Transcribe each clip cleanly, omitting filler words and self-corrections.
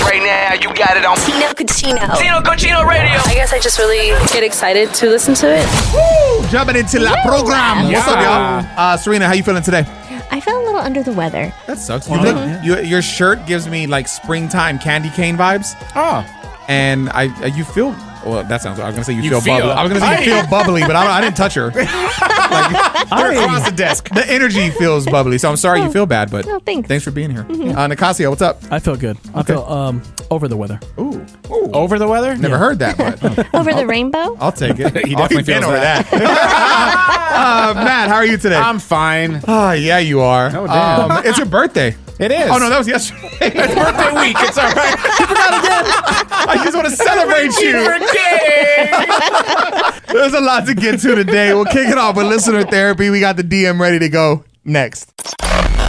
Right now, you got it on Tino. Tino Cochino Radio. I guess I just really get excited to listen to it. Woo! Jumping into la program. What's up, y'all? Serina, how you feeling today? I feel a little under the weather. That sucks. Your shirt gives me like springtime candy cane vibes. Oh. And you feel... Well, that sounds... I was going to say you feel bubbly. I was going to say you feel bubbly, but I didn't touch her. They're across the desk. The energy feels bubbly, so I'm sorry you feel bad, but thanks for being here. Nicasio, what's up? I feel good. I feel over the weather. Ooh. Over the weather? Never heard that, but... Over the rainbow? I'll take it. He definitely feels over that. Matt, how are you today? I'm fine. Oh, yeah, you are. Oh, damn. It's your birthday. It is. Oh, no, that was yesterday. It's birthday week. It's all right. You forgot again. I just want to celebrate you. There's a lot to get to today. We'll kick it off with listener therapy. We got the DM ready to go next.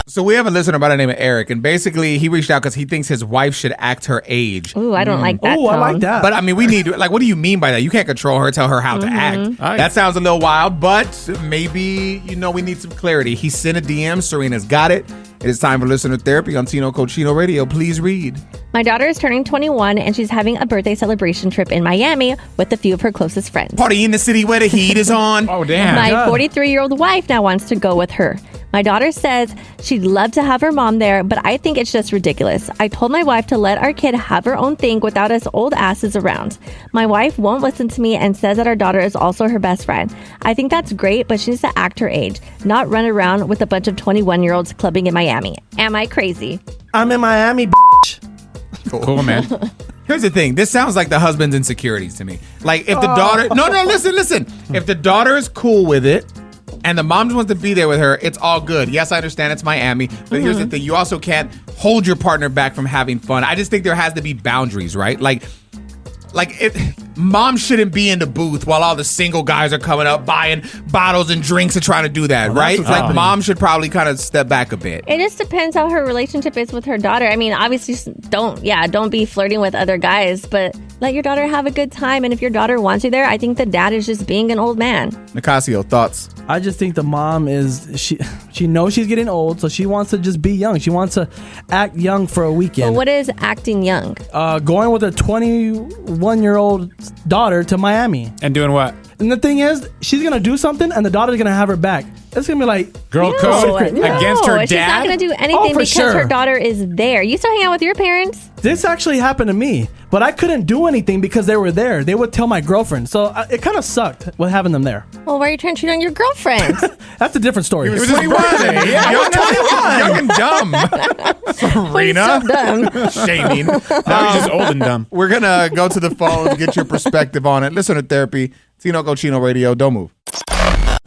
So we have a listener by the name of Eric, and basically he reached out because he thinks his wife should act her age. Ooh, I don't like that. Oh, I like that. But I mean, we need, like, what do you mean by that? You can't control her, tell her how to act. That sounds a little wild, but maybe, we need some clarity. He sent a DM. Serina's got it. It is time for listener therapy on Tino Cochino Radio. Please read. My daughter is turning 21 and she's having a birthday celebration trip in Miami with a few of her closest friends. Party in the city where the heat is on. Oh, damn. My 43-year-old wife now wants to go with her. My daughter says she'd love to have her mom there, but I think it's just ridiculous. I told my wife to let our kid have her own thing without us old asses around. My wife won't listen to me and says that our daughter is also her best friend. I think that's great, but she needs to act her age, not run around with a bunch of 21-year-olds clubbing in Miami. Am I crazy? I'm in Miami, bitch. Cool, man. Here's the thing. This sounds like the husband's insecurities to me. Like, if the daughter... No, listen. If the daughter is cool with it, and the mom just wants to be there with her, it's all good. Yes, I understand it's Miami, but here's the thing. You also can't hold your partner back from having fun. I just think there has to be boundaries, right? Like mom shouldn't be in the booth while all the single guys are coming up buying bottles and drinks and trying to do that, right? Like, mom should probably kind of step back a bit. It just depends how her relationship is with her daughter. I mean, obviously, don't be flirting with other guys, but let your daughter have a good time. And if your daughter wants you there, I think the dad is just being an old man. Nicasio, thoughts? I just think the mom she knows she's getting old, so she wants to just be young. She wants to act young for a weekend. Well, what is acting young? Going with a 21-year-old daughter to Miami. And doing what? And the thing is, she's going to do something, and the daughter's going to have her back. It's going to be like... Girl code against her dad? She's not going to do anything because her daughter is there. You still hang out with your parents? This actually happened to me, but I couldn't do anything because they were there. They would tell my girlfriend. So it kind of sucked with having them there. Well, why are you trying to cheat on your girlfriend? That's a different story. It was 21. Yeah, you're 21. Young and dumb. Serina. So dumb. Shaming. Now he's just old and dumb. We're going to go to the phone to get your perspective on it. Listener therapy, Tino Cochino Radio. Don't move.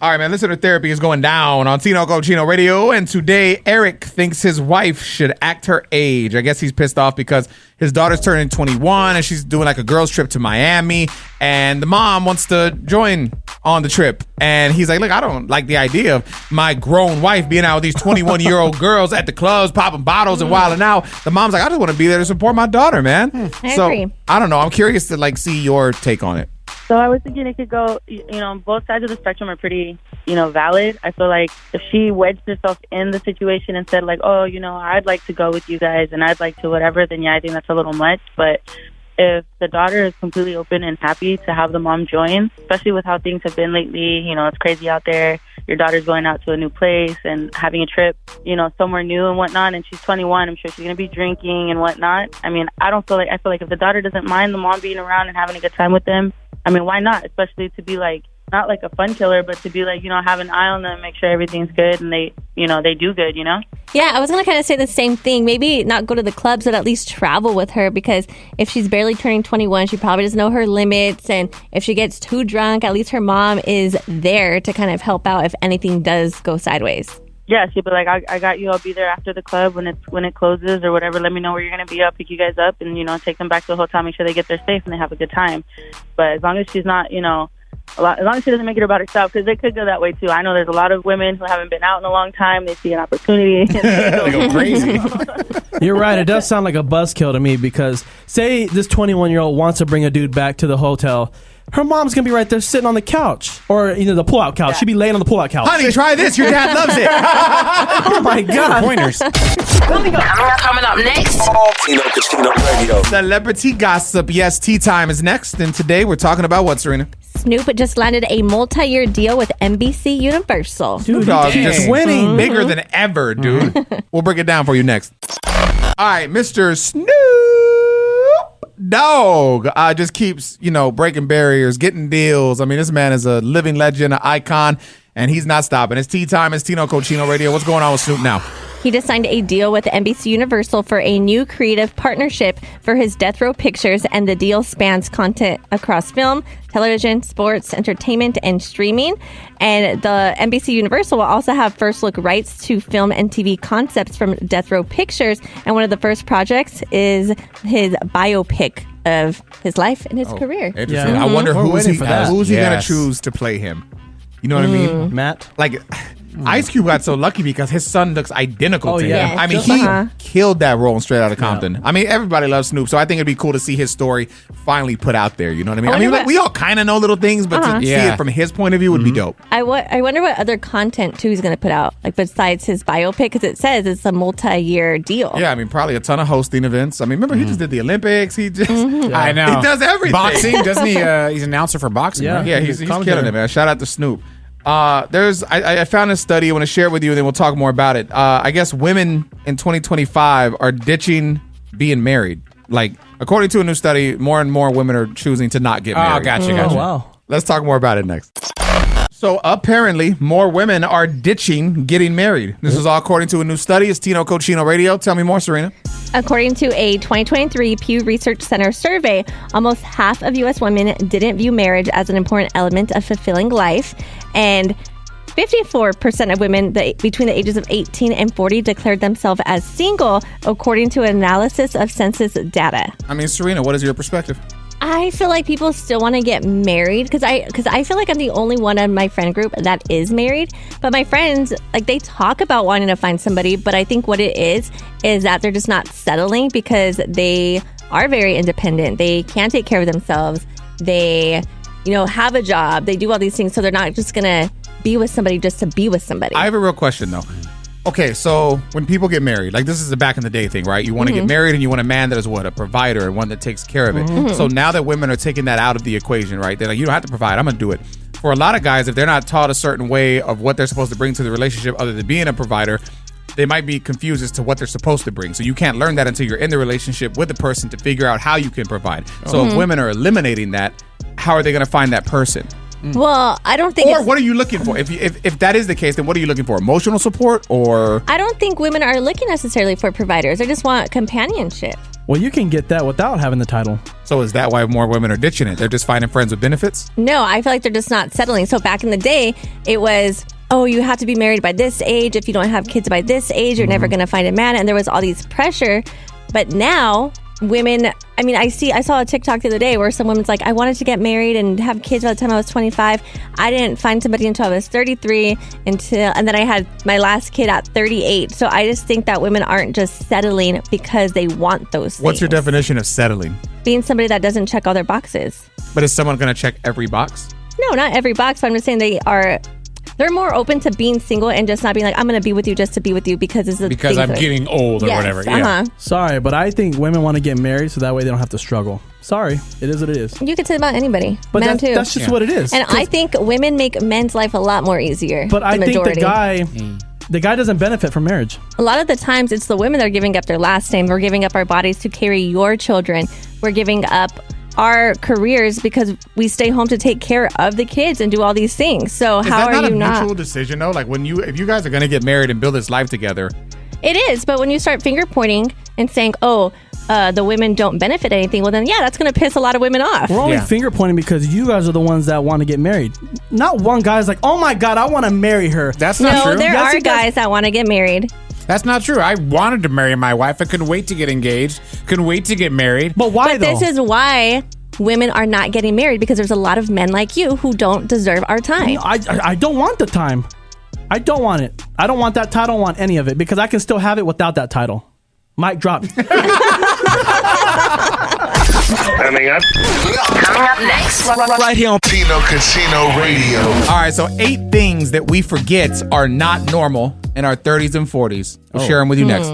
All right, man, listener therapy is going down on Tino Cochino Radio, and today Eric thinks his wife should act her age. I guess he's pissed off because his daughter's turning 21 and she's doing like a girls trip to Miami, and the mom wants to join on the trip. And he's like, look, I don't like the idea of my grown wife being out with these 21-year-old girls at the clubs, popping bottles and wilding out. The mom's like, I just want to be there to support my daughter, man. I agree. I don't know. I'm curious to see your take on it. So I was thinking it could go, both sides of the spectrum are pretty, valid. I feel like if she wedged herself in the situation and said like, oh, I'd like to go with you guys and I'd like to whatever, then yeah, I think that's a little much. But if the daughter is completely open and happy to have the mom join, especially with how things have been lately, it's crazy out there. Your daughter's going out to a new place and having a trip, somewhere new and whatnot. And she's 21. I'm sure she's going to be drinking and whatnot. I mean, I feel like if the daughter doesn't mind the mom being around and having a good time with them, I mean, why not? Especially to be like, not like a fun killer, but to be like, have an eye on them, make sure everything's good and they do good, Yeah, I was going to kind of say the same thing. Maybe not go to the clubs, but at least travel with her, because if she's barely turning 21, she probably doesn't know her limits. And if she gets too drunk, at least her mom is there to kind of help out if anything does go sideways. Yeah, she'd be like, I got you. I'll be there after the club when it closes or whatever. Let me know where you're going to be. I'll pick you guys up and, take them back to the hotel, make sure they get there safe and they have a good time. But as long as she's not, as long as she doesn't make it about herself, because it could go that way too. I know there's a lot of women who haven't been out in a long time. They see an opportunity. They go crazy. You're right. It does sound like a buzzkill to me, because say this 21-year-old wants to bring a dude back to the hotel. her mom's gonna be right there sitting on the couch, or the pull-out couch. She'd be laying on the pull-out couch. Honey, try this. Your dad loves it. Oh my God. Pointers. Coming up next. Tino Cochino Radio. Celebrity gossip. Yes, tea time is next. And today we're talking about what, Serena? Snoop just landed a multi-year deal with NBC Universal. Snoop Dogg just winning. bigger than ever, dude. We'll break it down for you next. All right, Mr. Snoop Dogg just keeps, breaking barriers, getting deals. I mean, this man is a living legend, an icon, and he's not stopping. It's tea time. It's Tino Cochino Radio. What's going on with Snoop now? He just signed a deal with NBC Universal for a new creative partnership for his Death Row Pictures, and the deal spans content across film, television, sports, entertainment, and streaming. And the NBC Universal will also have first look rights to film and TV concepts from Death Row Pictures. And one of the first projects is his biopic of his life and his career. Interesting. I wonder who's he going to choose to play him. You know what I mean? Matt? Like, Ice Cube got so lucky because his son looks identical to yeah. him. I mean, Just he killed that role in Straight Outta Compton. I mean, everybody loves Snoop, so I think it'd be cool to see his story finally put out there. You know what I mean? I mean, like, we all kind of know little things, but to see it from his point of view would be dope. I wonder what other content, too, he's going to put out, like besides his biopic, because it says it's a multi-year deal. Yeah, I mean, probably a ton of hosting events. I mean, remember, he just did the Olympics. He just, I know. He does everything. Boxing, doesn't he? He's an announcer for boxing, right? Yeah, he's killing it, man. Shout out to Snoop. I found a study. I want to share it with you, and then we'll talk more about it. I guess women in 2025 are ditching being married. Like, according to a new study, more and more women are choosing to not get married. Oh, gotcha. Oh, wow. Let's talk more about it next. So apparently, more women are ditching getting married. This is all according to a new study. It's Tino Cochino Radio. Tell me more, Serena. According to a 2023 Pew Research Center survey, almost half of U.S. women didn't view marriage as an important element of fulfilling life, and 54% of women between the ages of 18 and 40 declared themselves as single, according to an analysis of census data. I mean, Serena, what is your perspective? I feel like people still want to get married because I feel like I'm the only one in my friend group that is married. But my friends, like, they talk about wanting to find somebody, but I think what it is that they're just not settling because they are very independent. They can take care of themselves. They, have a job. They do all these things, so they're not just gonna be with somebody just to be with somebody. I have a real question though. Okay, so when people get married, like, this is a back in the day thing, right? You want to get married and you want a man that is what? A provider and one that takes care of it. So now that women are taking that out of the equation, right? They're like, you don't have to provide, I'm going to do it. For a lot of guys, if they're not taught a certain way of what they're supposed to bring to the relationship other than being a provider, they might be confused as to what they're supposed to bring. So you can't learn that until you're in the relationship with the person to figure out how you can provide. So if women are eliminating that, how are they going to find that person? Well, I don't think. Or what are you looking for? If that is the case, then what are you looking for? Emotional support, or? I don't think women are looking necessarily for providers. They just want companionship. Well, you can get that without having the title. So is that why more women are ditching it? They're just finding friends with benefits? No, I feel like they're just not settling. So back in the day, it was, oh, you have to be married by this age. If you don't have kids by this age, you're never going to find a man. And there was all these pressure. But now women, I mean, I saw a TikTok the other day where some woman's like, I wanted to get married and have kids by the time I was 25. I didn't find somebody until I was 33 and then I had my last kid at 38. So I just think that women aren't just settling because they want those things. What's your definition of settling? Being somebody that doesn't check all their boxes. But is someone going to check every box? No, not every box, but I'm just saying they're more open to being single and just not being like, I'm going to be with you just to be with you because it's because I'm getting old or whatever. Yeah. Sorry, but I think women want to get married so that way they don't have to struggle. Sorry, it is what it is. You can say about anybody, but men too. That's just what it is. And I think women make men's life a lot more easier. But I think the guy doesn't benefit from marriage. A lot of the times it's the women that are giving up their last name. We're giving up our bodies to carry your children. We're giving up our careers because we stay home to take care of the kids and do all these things. So how are you not? Is that not a mutual decision though? Like if you guys are going to get married and build this life together. It is, but when you start finger pointing and saying, the women don't benefit anything, well then, yeah, that's going to piss a lot of women off. We're only finger pointing because you guys are the ones that want to get married. Not one guy's like, oh my God, I want to marry her. That's not true. No, there are guys that want to get married. That's not true. I wanted to marry my wife. I couldn't wait to get engaged. Couldn't wait to get married. But why though? This is why women are not getting married, because there's a lot of men like you who don't deserve our time. No, I don't want the time. I don't want it. I don't want that title. I don't want any of it because I can still have it without that title. Mic drop. Coming up Coming up next. next. Right here on Tino Casino Radio. All right, so 8 things that we forget are not normal in our 30s and 40s. We'll share them with you next.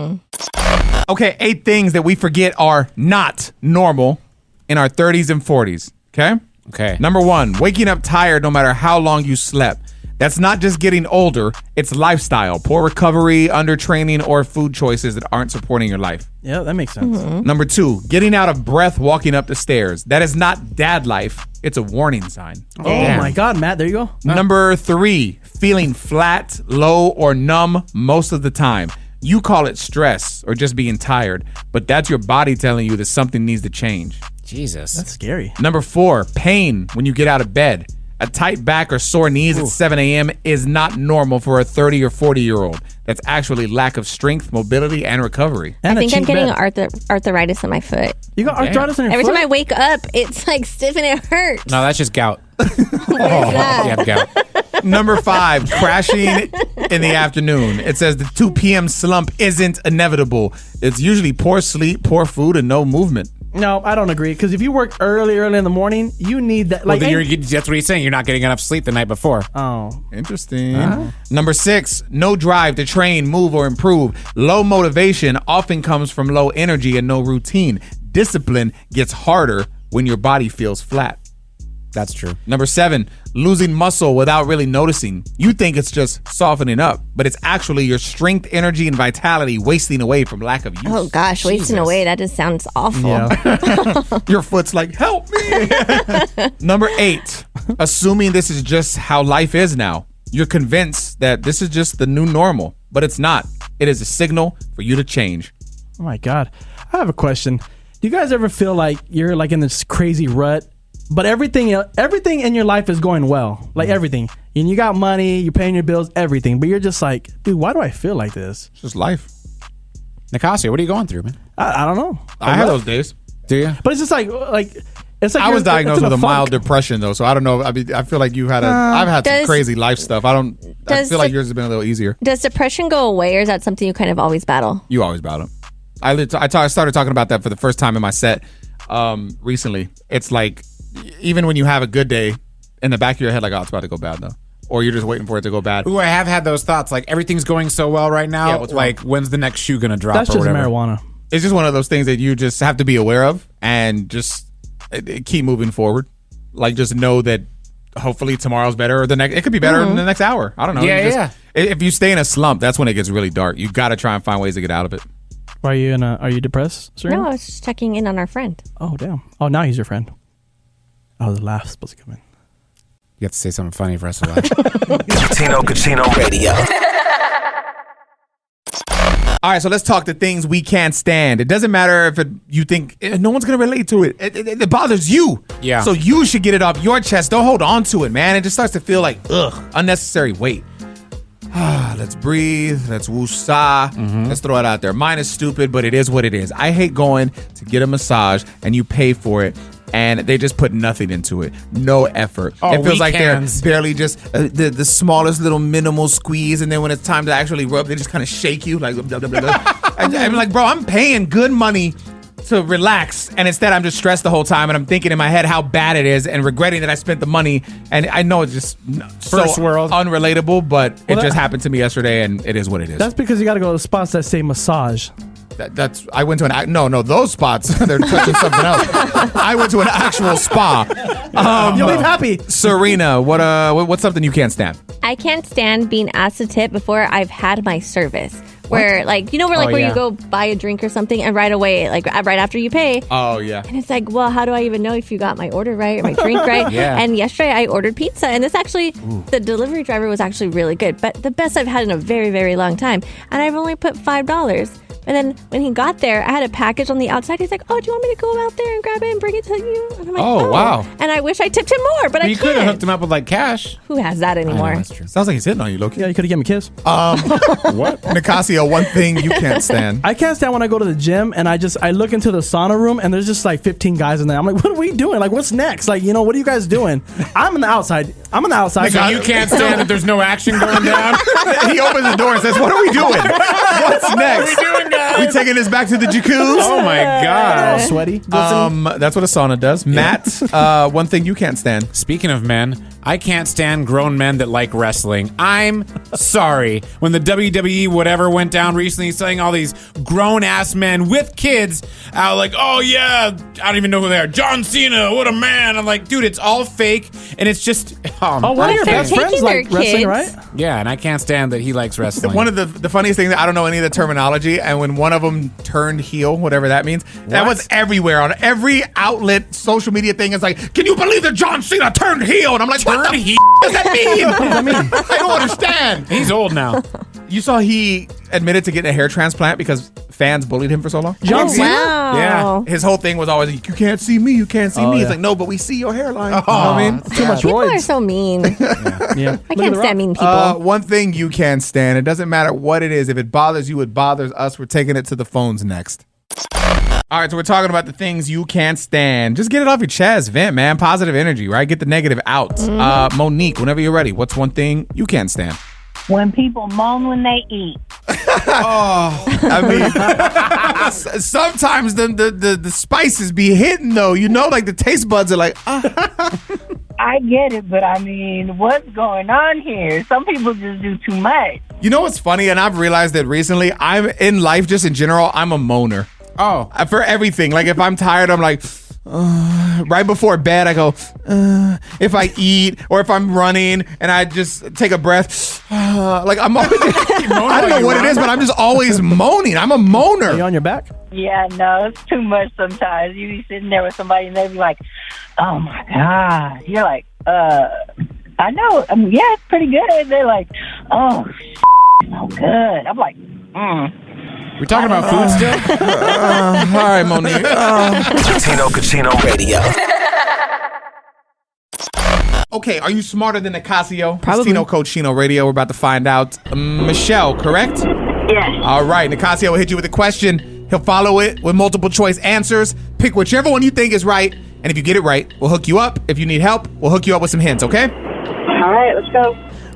Okay, 8 things that we forget are not normal in our 30s and 40s. Okay? Okay. Number 1, waking up tired no matter how long you slept. That's not just getting older, it's lifestyle. Poor recovery, undertraining, or food choices that aren't supporting your life. Yeah, that makes sense. Number 2, getting out of breath walking up the stairs. That is not dad life, it's a warning sign. Oh my God, Matt, there you go. Number 3, feeling flat, low, or numb most of the time. You call it stress or just being tired, but that's your body telling you that something needs to change. Jesus. That's scary. Number 4, pain when you get out of bed. A tight back or sore knees at 7 a.m. is not normal for a 30 or 40-year-old. That's actually lack of strength, mobility, and recovery. And I a think I'm cheap getting bed. arthritis in my foot. You got arthritis in your Every foot? time I wake up, it's like stiff and it hurts. No, that's just gout. What is that? You have gout. Number 5, crashing in the afternoon. It says the 2 p.m. slump isn't inevitable. It's usually poor sleep, poor food, and no movement. No, I don't agree. Because if you work early in the morning, you need that. Well, Like, then that's what he's saying. You're not getting enough sleep the night before. oh, Interesting. Number 6, no drive to train, move, or improve. Low motivation often comes from low energy and no routine. Discipline gets harder when your body feels flat. That's true. Number 7, losing muscle without really noticing. You think it's just softening up, but it's actually your strength, energy, and vitality wasting away from lack of use. Oh gosh, wasting away. That just sounds awful. yeah. Your foot's like, help me. Number 8, assuming this is just how life is now. You're convinced that this is just the new normal, but it's not. It is a signal for you to change. Oh my God. I have a question. Do you guys ever feel like you're like in this crazy rut, but everything in your life is going well? Like everything. And you got money, you're paying your bills, everything. But you're just like, dude, why do I feel like this? It's just life. Nicasio, what are you going through, man? I don't know. I have those days. Do you? But it's just like it's like I was diagnosed it's in with a funk. mild depression, though, so I don't know. I mean, I feel like you've had I've had some Does- crazy life stuff. I does feel like the- yours has been a little easier. Does depression go away, or is that something you kind of always battle? You always battle them. I started talking about that for the first time in my set recently. It's like even when you have a good day, in the back of your head, like, oh, it's about to go bad though, or you're just waiting for it to go bad. Ooh, I have had those thoughts. Like everything's going so well right now. Yeah, what's wrong? Like when's the next shoe gonna drop? That's or just whatever. marijuana. It's just one of those things that you just have to be aware of and just keep moving forward. Like just know that hopefully tomorrow's better, or the next. It could be better in the next hour. I don't know. Yeah, You just- If you stay in a slump, that's when it gets really dark. You got to try and find ways to get out of it. Are you depressed, Serina? No, I was just checking in on our friend. Oh, damn. Oh, now he's your friend. Oh, the laugh's supposed to come in. You have to say something funny for us to laugh. Tino Casino Radio. All right, so let's talk the things we can't stand. It doesn't matter if you think no one's gonna relate to it. It bothers you. Yeah. So you should get it off your chest. Don't hold on to it, man. It just starts to feel like unnecessary weight. Let's breathe. Let's woosah. Let's throw it out there. Mine is stupid, but it is what it is. I hate going to get a massage and you pay for it, and they just put nothing into it. No effort. Oh, it feels like weekends. they're barely just the smallest little minimal squeeze, and then when it's time to actually rub, they just kind of shake you like blah, blah, blah, blah. I'm like, bro, I'm paying good money to relax, and instead I'm just stressed the whole time, and I'm thinking in my head how bad it is and regretting that I spent the money. And I know it's just First so world. unrelatable, but it Well, just happened to me yesterday, and it is what it is. That's because you got to go to spots that say massage. That's I went to no those spots they're touching something else. I went to an actual spa. You'll leave happy. Serena, what's something you can't stand? I can't stand being asked to tip before I've had my service. Where like where yeah. you go buy a drink or something and right away, like right after you pay, Oh yeah. and it's like, well, how do I even know if you got my order right or my drink right? Yeah. And yesterday I ordered pizza, and this actually, the delivery driver was actually really good, but the best I've had in a very, very long time. And I've only put $5. And then when he got there, I had a package on the outside. He's like, oh, do you want me to go out there and grab it and bring it to you? And I'm like, Oh, wow. And I wish I tipped him more, but I You could have can't. hooked him up with like cash. Who has that anymore? That's true. Sounds like he's hitting on you, Loki. Yeah, you could have given me a kiss. What? Nicasio, one thing you can't stand. I can't stand when I go to the gym and I look into the sauna room and there's just like 15 guys in there. I'm like, what are we doing? Like, what's next? Like, what are you guys doing? I'm on the outside. So you can't stand that there's no action going down? He opens the door and says, "What are we doing? What's next?" What are we doing We taking this back to the jacuzzi. Oh my God. Sweaty. That's what a sauna does. Matt, one thing you can't stand. Speaking of men, I can't stand grown men that like wrestling. I'm sorry. When the WWE whatever went down recently, saying all these grown-ass men with kids out like, oh yeah, I don't even know who they are. John Cena, what a man. I'm like, dude, it's all fake, and it's just... One of your best friends like wrestling, right? Yeah, and I can't stand that he likes wrestling. One of the funniest things, I don't know any of the terminology, and when one of them turned heel, whatever that means, that was everywhere on every outlet, social media thing. It's like, can you believe that John Cena turned heel? And I'm like, what the f*** does that mean? What does that mean? I don't understand. He's old now. You saw he admitted to getting a hair transplant because fans bullied him for so long? John Cena? Wow. Yeah. His whole thing was always, you can't see me, you can't see me. yeah. It's like, no, but we see your hairline. You know what I mean? Too much People are roids. so mean. Yeah. I can't stand mean people. One thing you can't stand, it doesn't matter what it is. If it bothers you, it bothers us. We're taking it to the phones next. All right, so we're talking about the things you can't stand. Just get it off your chest, vent, man. Positive energy, right? Get the negative out. Monique, whenever you're ready, what's one thing you can't stand? When people moan when they eat. I mean, sometimes the spices be hitting though. You know, like the taste buds are like, I get it, but I mean, what's going on here? Some people just do too much. You know what's funny? And I've realized that recently. I'm in life, just in general, I'm a moaner. Oh. For everything. Like if I'm tired, I'm like, right before bed, I go, if I eat or if I'm running and I just take a breath, like I'm always, I don't know what it is, but I'm just always moaning. I'm a Are you moaner. on your back? Yeah, no, it's too much sometimes. You be sitting there with somebody and they be like, oh my God. You're like, I know. I mean, yeah, it's pretty good. And they're like, oh, so good. I'm like, We're talking about food still? All right, Monique. Tino Casino Radio. Okay, are you smarter than Nicasio? Probably. It's Tino Cochino Radio. We're about to find out. Michelle, correct? yes. All right, Nicasio will hit you with a question. He'll follow it with multiple choice answers. Pick whichever one you think is right, and if you get it right, we'll hook you up. If you need help, we'll hook you up with some hints, okay? All right, let's go.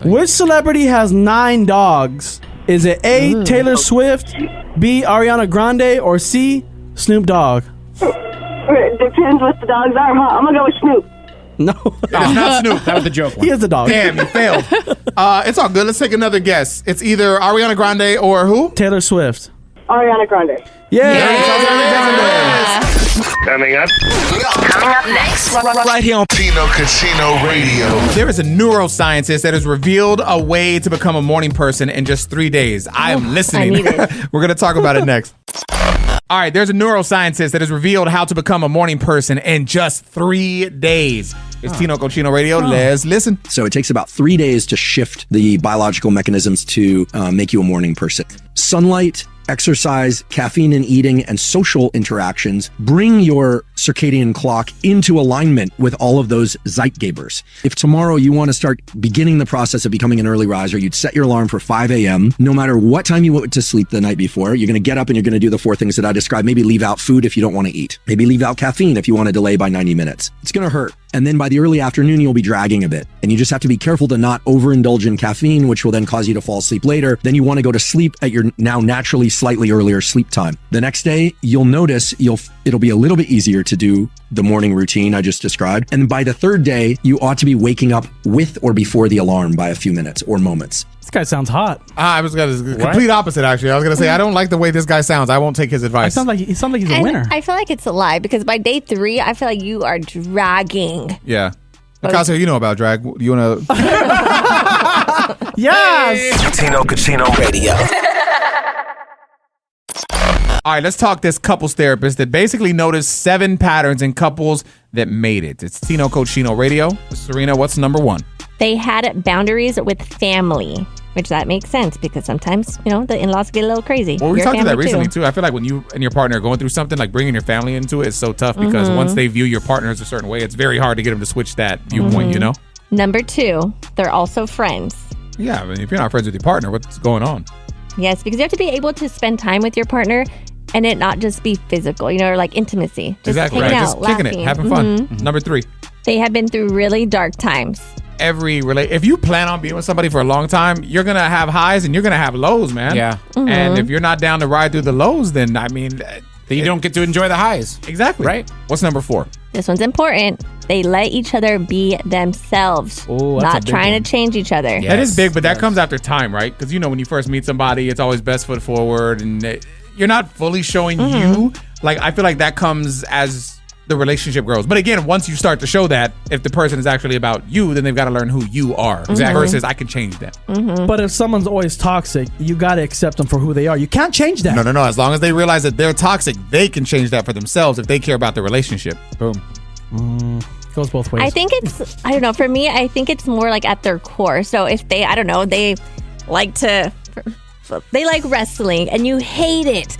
Which celebrity has 9 dogs? Is it A, Taylor Swift, B, Ariana Grande, or C, Snoop Dogg? It depends what the dogs are, huh? I'm going to go with Snoop. No. It's not Snoop. That was the joke one. He is the dog. Damn, you failed. It's all good. Let's take another guess. It's either Ariana Grande or who? Taylor Swift. Ariana Grande. Yeah. Coming up. Coming up next. Right here on Tino Casino Radio. There is a neuroscientist that has revealed a way to become a morning person in just 3 days. I am listening. I need it. We're going to talk about it next. All right, there's a neuroscientist that has revealed how to become a morning person in just 3 days. It's Tino Cochino Radio. Let's listen. So it takes about 3 days to shift the biological mechanisms to make you a morning person. Sunlight, exercise, caffeine and eating, and social interactions bring your circadian clock into alignment with all of those Zeitgebers. If tomorrow you want to start beginning the process of becoming an early riser, you'd set your alarm for 5 a.m. No matter what time you went to sleep the night before, you're going to get up and you're going to do the 4 things that I described. Maybe leave out food if you don't want to eat. Maybe leave out caffeine if you want to delay by 90 minutes. It's going to hurt. And then by the early afternoon, you'll be dragging a bit. And you just have to be careful to not overindulge in caffeine, which will then cause you to fall asleep later. Then you want to go to sleep at your now naturally slightly earlier sleep time. The next day, you'll notice it'll be a little bit easier to do the morning routine I just described. And by the third day, you ought to be waking up with or before the alarm by a few minutes or moments. This guy sounds hot. I was going to complete opposite, actually. I was going to say, I don't like the way this guy sounds. I won't take his He advice. sounds like he's a And winner. I feel like it's a lie because by day 3, I feel like you are dragging. Yeah. Nicasio, you know about drag. You want to... Yes. Tino Casino Radio. All right, let's talk this couples therapist that basically noticed 7 patterns in couples that made it. It's Tino Cochino Radio. Serina, what's number 1? They had boundaries with family, which that makes sense because sometimes, the in-laws get a little crazy. Well, we Your talked about that family, recently, too. I feel like when you and your partner are going through something, like bringing your family into it is so tough because once they view your partner as a certain way, it's very hard to get them to switch that viewpoint, Number 2, they're also friends. Yeah, I mean, if you're not friends with your partner, what's going on? Yes, because you have to be able to spend time with your partner and it not just be physical, or like intimacy. Just Exactly. hanging out, Just kicking laughing. it, having fun. Number 3. They have been through really dark times. every if you plan on being with somebody for a long time, you're gonna have highs and you're gonna have lows, man. Yeah. And if you're not down to ride through the lows, then I mean, Then you don't get to enjoy the highs. exactly. Right. What's number 4? This one's important. They let each other be themselves, Oh, that's a not big trying one. to change each other. Yeah. That is Yes. big, but that comes after time, right? Because when you first meet somebody, it's always best foot forward, and you're not fully showing you. Like, I feel like that comes as the relationship grows. But again, once you start to show that, if the person is actually about you, then they've got to learn who you are. Exactly. Versus, I can change them. But if someone's always toxic, you got to accept them for who they are. You can't change that. No. As long as they realize that they're toxic, they can change that for themselves if they care about the relationship. Boom. Goes both ways. I think it's, I don't know, for me, I think it's more like at their core. So if they, I don't know, they like wrestling and you hate it.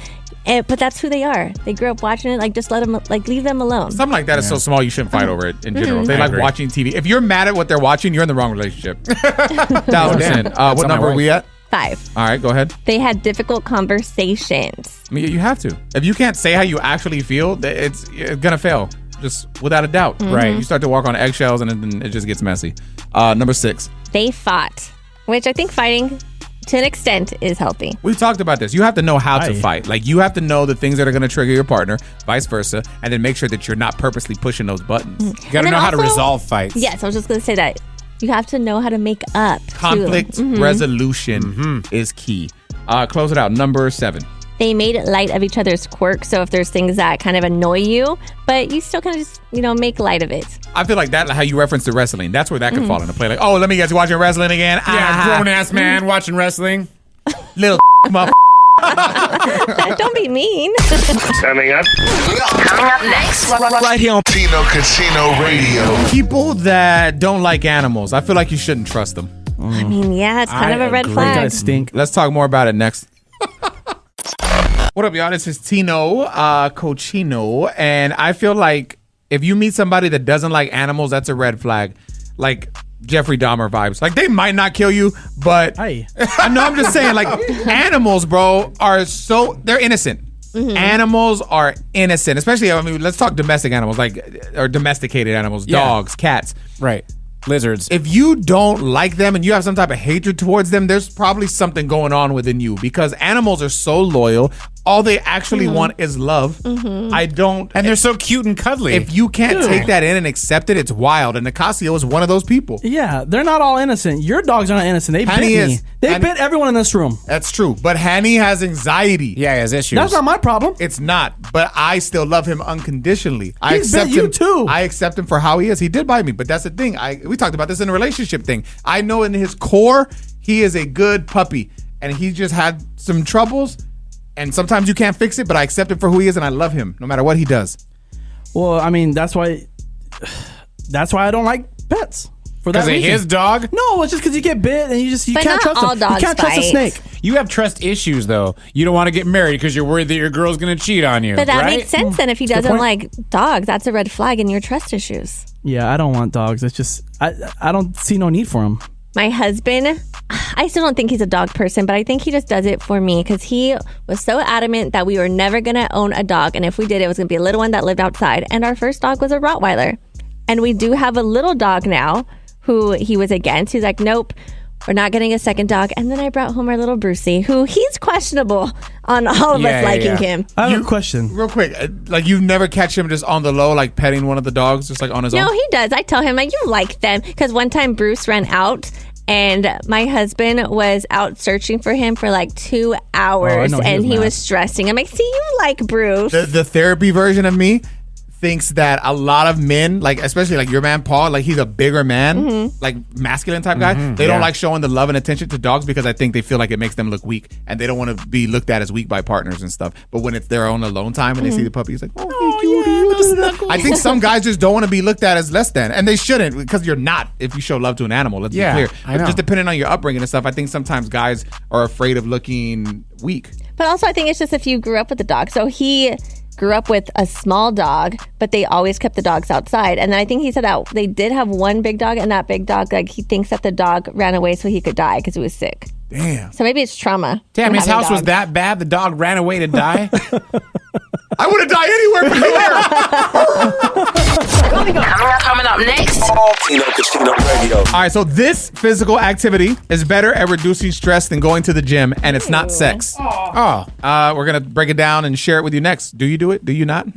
But that's who they are. They grew up watching it. Like, just let them, like, leave them alone. Something like that is so small, you shouldn't fight over it in general. If they I like agree. watching TV. If you're mad at what they're watching, you're in the wrong relationship. 1,000%. What on my number are we at? 5. All right, go ahead. They had difficult conversations. I mean, you have to. If you can't say how you actually feel, it's gonna fail, just without a doubt. Right. You start to walk on eggshells, and then it just gets messy. Number 6. They fought, which I think fighting, to an extent, is healthy. We talked about this. You have to know how to Aye. fight. Like, you have to know the things that are going to trigger your partner, vice versa, and then make sure that you're not purposely pushing those buttons. You got to And then know how to also- resolve fights. Yes, I was just going to say that. You have to know how to make up. Conflict resolution is key. Close it out. Number 7. They made light of each other's quirks. So if there's things that kind of annoy you, but you still kind of just, make light of it. I feel like that, how you reference the wrestling, that's where that could fall into play. Like, oh, let me get you watching wrestling again. Yeah, grown ass man watching wrestling. Little motherfucker. Don't be mean. Coming up. Coming up next. Right here on Tino Casino Radio. People that don't like animals, I feel like you shouldn't trust them. I mean, yeah, it's kind of a red You flag. guys stink. Let's talk more about it next. What up, y'all? This is Tino Cochino, and I feel like if you meet somebody that doesn't like animals, that's a red flag. Like Jeffrey Dahmer vibes. Like, they might not kill you, but Hey. I know, I'm just saying, like, animals, bro, they're innocent. Animals are innocent, especially, I mean, let's talk domestic animals, or domesticated animals, Yeah. dogs, cats. Right. Lizards. If you don't like them and you have some type of hatred towards them, there's probably something going on within you, because animals are so loyal. All they actually want is love. I don't. And they're so cute and cuddly. If you can't take that in and accept it, it's wild. And Nicasio is one of those people. Yeah, they're not all innocent. Your dogs are not innocent. They Honey bit me. is. They Honey- bit everyone in this room. That's true. But Hanny has anxiety. yeah, he has issues. That's not my problem. It's not, but I still love him unconditionally. I He's bit accept you him too. I accept him for how he is. He did bite me, but that's the thing. We talked about this in a relationship thing. I know in his core, he is a good puppy, and he just had some troubles, and sometimes you can't fix it, but I accept him for who he is, and I love him no matter what he does. Well, I mean, that's why I don't like pets. For that Because of reason. his dog? No, it's just because you get bit and you But can't not trust all them. You dogs can't trust a bite. snake. You have trust issues, though. You don't want to get married because you're worried that your girl's going to cheat on you. But that right? makes sense then if he Good doesn't point. like dogs. That's a red flag in your trust issues. Yeah, I don't want dogs. It's just I don't see no need for them. My husband, I still don't think he's a dog person, but I think he just does it for me because he was so adamant that we were never going to own a dog. And if we did, it was going to be a little one that lived outside. And our first dog was a Rottweiler. And we do have a little dog now who he was against. He's like, nope, we're not getting a second dog. And then I brought home our little Brucey, who he's questionable on all of Yeah, us liking yeah. him. I have a question. Real quick, like, you never catch him just on the low, like petting one of the dogs, just like on his No, own? he does. I tell him, like, you like them. Because one time Bruce ran out and my husband was out searching for him for like 2 hours know he and was he mad. was stressing. I'm like, see, you like Bruce. The therapy version of me thinks that a lot of men, like especially like your man Paul, like he's a bigger man, like masculine type guy. They don't like showing the love and attention to dogs because I think they feel like it makes them look weak, and they don't want to be looked at as weak by partners and stuff. But when it's their own alone time and they see the puppy, it's like, oh, cute. I think some guys just don't want to be looked at as less than, and they shouldn't, because you're not if you show love to an animal. Let's Yeah, be clear. I But know. just depending on your upbringing and stuff, I think sometimes guys are afraid of looking weak. But also, I think it's just if you grew up with a dog. So he grew up with a small dog, but they always kept the dogs outside. And then I think he said that they did have one big dog, and that big dog, like, he thinks that the dog ran away so he could die because he was sick. Damn. So maybe it's trauma. Damn, from his having house was dogs. that bad the dog ran away to die? I would have died anywhere but here. Coming up next. Tino Casino Radio. All right, so this physical activity is better at reducing stress than going to the gym, and it's not sex. Oh. We're going to break it down and share it with you next. Do you do it? Do you not?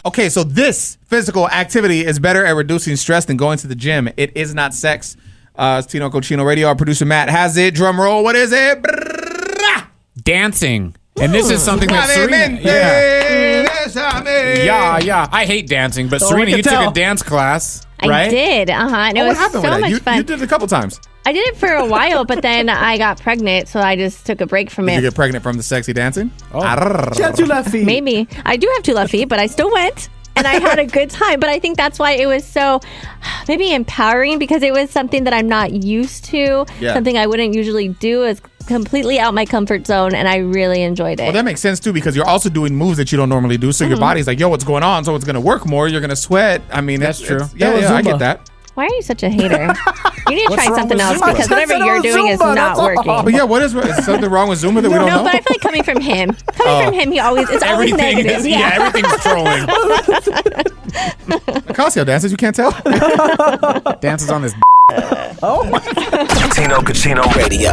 Okay, so this physical activity is better at reducing stress than going to the gym. It is not sex. It's Tino Cochino Radio. Our producer Matt has it. Drum roll. What is it? Dancing. And this is something that Serina... Yeah. I hate dancing, but Serina, you took a dance class, right? I did. And it What was happened so with that? much fun. You did it a couple times. I did it for a while, but then I got pregnant, so I just took a break from Did it. you get pregnant from the sexy dancing? She had 2 left feet. Maybe. I do have 2 left feet, but I still went. And I had a good time. But I think that's why it was so maybe empowering, because it was something that I'm not used to. Yeah. Something I wouldn't usually do. Is completely out my comfort zone, and I really enjoyed it. Well, that makes sense too, because you're also doing moves that you don't normally do. So your body's like, yo, what's going on? So it's going to work more. You're going to sweat. I mean, That's true. Yeah, I get that. Why are you such a hater? You need to try wrong something with else, Zumba? because whatever you're doing is not working. But yeah, is something wrong with Zumba that we don't No, know? but I feel like coming from him, it's always Everything negative. is, everything's trolling. Nicasio dances, you can't tell? Dances on this. Tino Casino Radio.